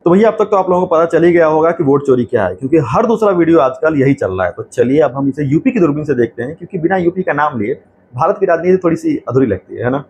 तो भैया अब तक तो आप लोगों को पता चल ही गया होगा कि वोट चोरी क्या है, क्योंकि हर दूसरा वीडियो आजकल यही चल रहा है। तो चलिए अब हम इसे यूपी की दूरबीन से देखते हैं, क्योंकि बिना यूपी का नाम लिए भारत की राजनीति थोड़ी सी अधूरी लगती है ना।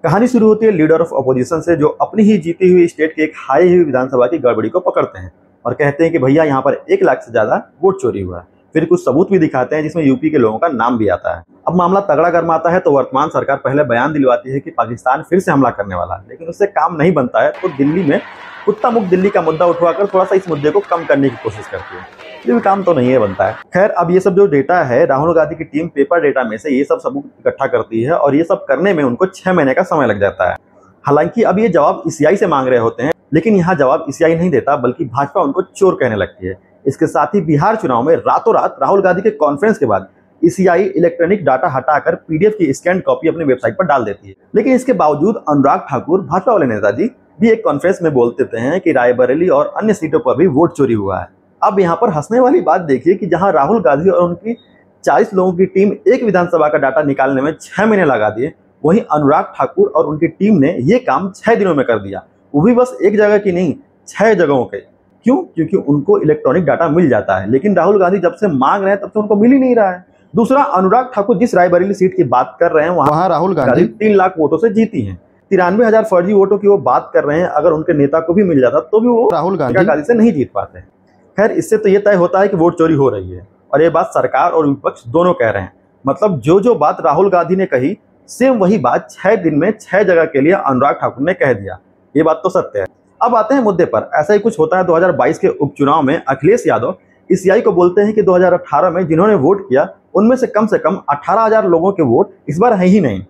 कहानी शुरू होती है लीडर ऑफ अपोजिशन से, जो अपनी ही जीती हुई स्टेट की एक हारी हुई विधानसभा की गड़बड़ी को पकड़ते हैं और कहते हैं कि भैया यहाँ पर 1 लाख से ज्यादा वोट चोरी हुआ है। फिर कुछ सबूत भी दिखाते हैं जिसमें यूपी के लोगों का नाम भी आता है। अब मामला तगड़ा गरमाता है तो वर्तमान सरकार पहले बयान दिलवाती है कि पाकिस्तान फिर से हमला करने वाला है, लेकिन उससे काम नहीं बनता है तो दिल्ली में कुत्ता मुक्त दिल्ली का मुद्दा उठवाकर थोड़ा सा इस मुद्दे को कम करने की कोशिश करती है। ये भी काम तो नहीं है बनता है। खैर, अब ये सब जो डेटा है, राहुल गांधी की टीम पेपर डेटा में से ये सब सबूत इकट्ठा करती है और ये सब करने में उनको 6 महीने का समय लग जाता है। हालांकि अब ये जवाब ईसीआई से मांग रहे होते हैं, लेकिन यहाँ जवाब ईसीआई नहीं देता बल्कि भाजपा उनको चोर कहने लगती है। इसके साथ ही बिहार चुनाव में रातों रात राहुल गांधी के कॉन्फ्रेंस के बाद ईसीआई इलेक्ट्रॉनिक डाटा हटाकर पीडीएफ की स्कैन कॉपी अपनी वेबसाइट पर डाल देती है। लेकिन इसके बावजूद अनुराग ठाकुर, भाजपा वाले नेताजी, भी एक कॉन्फ्रेंस में बोल देते हैं कि रायबरेली और अन्य सीटों पर भी वोट चोरी हुआ है। अब यहाँ पर हंसने वाली बात देखिए कि जहां राहुल गांधी और उनकी 40 लोगों की टीम एक विधानसभा का डाटा निकालने में 6 महीने लगा दिए, वहीं अनुराग ठाकुर और उनकी टीम ने ये काम 6 दिनों में कर दिया, वो भी बस एक जगह की नहीं, 6 जगहों के। क्यों? क्योंकि उनको इलेक्ट्रॉनिक डाटा मिल जाता है, लेकिन राहुल गांधी जब से मांग रहे हैं तब से उनको मिल ही नहीं रहा है। दूसरा, अनुराग ठाकुर जिस रायबरेली सीट की बात कर रहे हैं वहां राहुल गांधी 3 लाख वोटों से जीती हैं। 93,000 फर्जी वोटों की वो बात कर रहे हैं। अगर उनके नेता को भी मिल जाता तो भी वो राहुल गांधी से नहीं जीत पाते। खैर, इससे तो ये तय होता है कि वोट चोरी हो रही है, और ये बात सरकार और विपक्ष दोनों कह रहे हैं। मतलब जो बात राहुल गांधी ने कही, सेम वही बात 6 दिन में 6 जगह के लिए अनुराग ठाकुर ने कह दिया। ये बात तो सत्य है। अब आते हैं मुद्दे पर। ऐसा ही कुछ होता है 2022 के उपचुनाव में। अखिलेश यादव ईसीआई को बोलते हैं कि 2018 में जिन्होंने वोट किया उनमें से कम 18,000 लोगों के वोट इस बार है ही नहीं।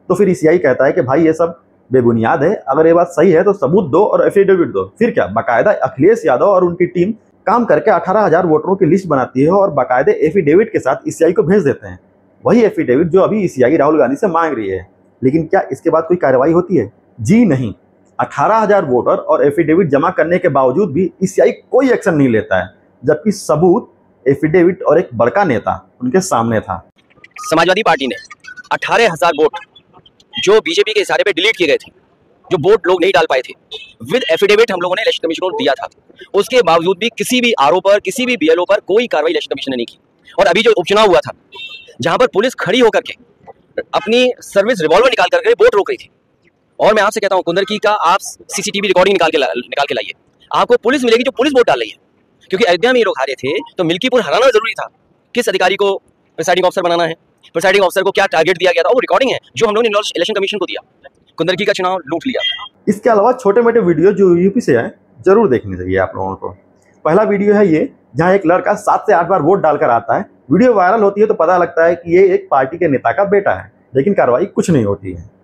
तो फिर ईसीआई कहता है कि भाई ये सब बेबुनियाद है, अगर ये बात सही है तो सबूत दो और एफिडेविट दो। फिर क्या, बाकायदा अखिलेश यादव और उनकी टीम काम करके 18,000 वोटरों की लिस्ट बनाती है और बाकायदे एफिडेविट के साथ ईसीआई को भेज देते हैं। वही एफिडेविट जो अभी ईसीआई राहुल गांधी से मांग रही है। लेकिन क्या इसके बाद कोई कार्रवाई होती है? जी नहीं। 18,000 वोटर और एफिडेविट जमा करने के बावजूद भी ईसीआई कोई एक्शन नहीं लेता है, जबकि सबूत, एफिडेविट और एक बड़का नेता उनके सामने था। समाजवादी पार्टी ने 18,000 वोट जो बीजेपी के इशारे पे डिलीट किए गए थे, जो वोट लोग नहीं डाल पाए थे, विद एफिडेविट हम लोगों ने इलेक्शन कमीशन को दिया था। उसके बावजूद भी किसी भी आरओ पर, किसी भी बीएलओ पर कोई कार्रवाई इलेक्शन कमीशन ने नहीं की। और अभी जो उपचुनाव हुआ था, जहां पर पुलिस खड़ी होकर के अपनी सर्विस रिवॉल्वर निकाल करके वोट रोक रही थी, और मैं आपसे कहता हूं कुंदरकी का आप सीसीटीवी रिकॉर्डिंग निकाल के लाइए, आपको पुलिस मिलेगी जो पुलिस वोट डाल रही है। क्योंकि अयोध्या में ये लोग हारे थे तो मिल्कीपुर हराना जरूरी था। किस अधिकारी को प्रिसाइडिंग ऑफिसर बनाना है, प्रिसाइडिंग ऑफिसर को क्या टारगेट दिया गया था, वो रिकॉर्डिंग है जो हम लोगों ने इलेक्शन कमीशन को दिया। कुंदरकी का चुनाव लूट लिया। इसके अलावा छोटे मोटे वीडियो जो यूपी से आए जरूर देखने चाहिए आप लोगों को। पहला वीडियो है ये, जहां एक लड़का 7 से 8 बार वोट डालकर आता है। वीडियो वायरल होती है तो पता लगता है कि ये एक पार्टी के नेता का बेटा है, लेकिन कार्रवाई कुछ नहीं होती है।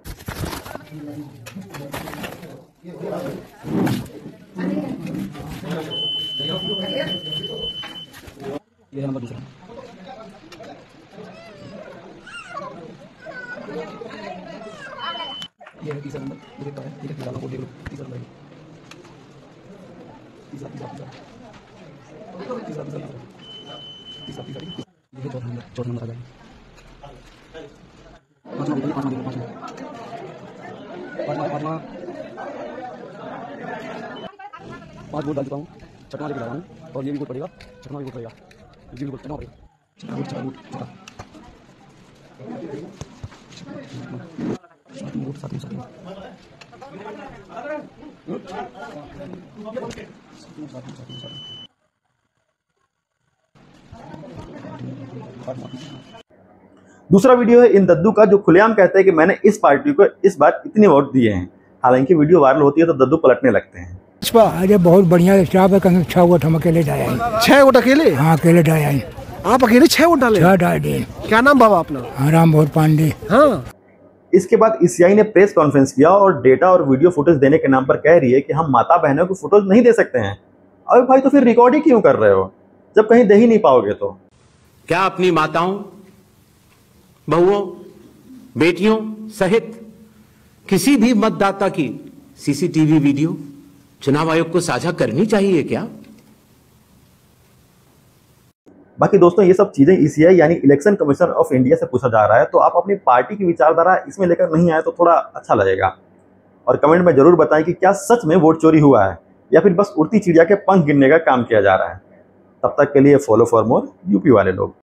ये नंबर दूसरा, ये है तीसरा नंबर, ये देखता है, ये डाला वो देख लो, तीसरा नंबर, तीसरा ये चौथा नंबर आ जाएगा। पाँच वोट डाल चुका हूँ, छठवां लेके जा रहा हूँ और ये भी वोट पड़ेगा, छठवां भी वोट पड़ेगा, ये भी वोट छठवां पड़ेगा, छठा वोट दूसरा वीडियो है इन दद्दू का, जो खुलेआम कहते हैं कि मैंने इस पार्टी को इस बार इतने वोट दिए हैं। हालांकि वीडियो वायरल होती है तो दद्दू पलटने लगते हैं। अरे बहुत बढ़िया स्टाफ है, कहीं 6 वोट हम अकेले डाले हैं। 6 वोट अकेले? हाँ, अकेले डाले हैं। आप अकेले 6 वोट डाले? 6 डाले। क्या नाम बाबा अपना? राम भोर पांडे। हाँ। इसके बाद ईसीआई ने प्रेस कॉन्फ्रेंस किया और डेटा और वीडियो फुटेज देने के नाम पर कह रही है कि हम माता बहनों को फोटोज नहीं दे सकते हैं। अबे भाई, तो फिर रिकॉर्ड ही क्यों कर रहे हो जब कहीं दे ही नहीं पाओगे? तो क्या अपनी माताओं, बहुओं, बेटियों सहित किसी भी मतदाता की सीसीटीवी वीडियो चुनाव आयोग को साझा करनी चाहिए क्या? बाकी दोस्तों, ये सब चीजें ईसीआई यानी इलेक्शन कमीशन ऑफ इंडिया से पूछा जा रहा है, तो आप अपनी पार्टी की विचारधारा इसमें लेकर नहीं आए तो थोड़ा अच्छा लगेगा। और कमेंट में जरूर बताएं कि क्या सच में वोट चोरी हुआ है या फिर बस उड़ती चिड़िया के पंख गिनने का काम किया जा रहा है। तब तक के लिए फॉलो फॉर मोर यूपी वाले लोग।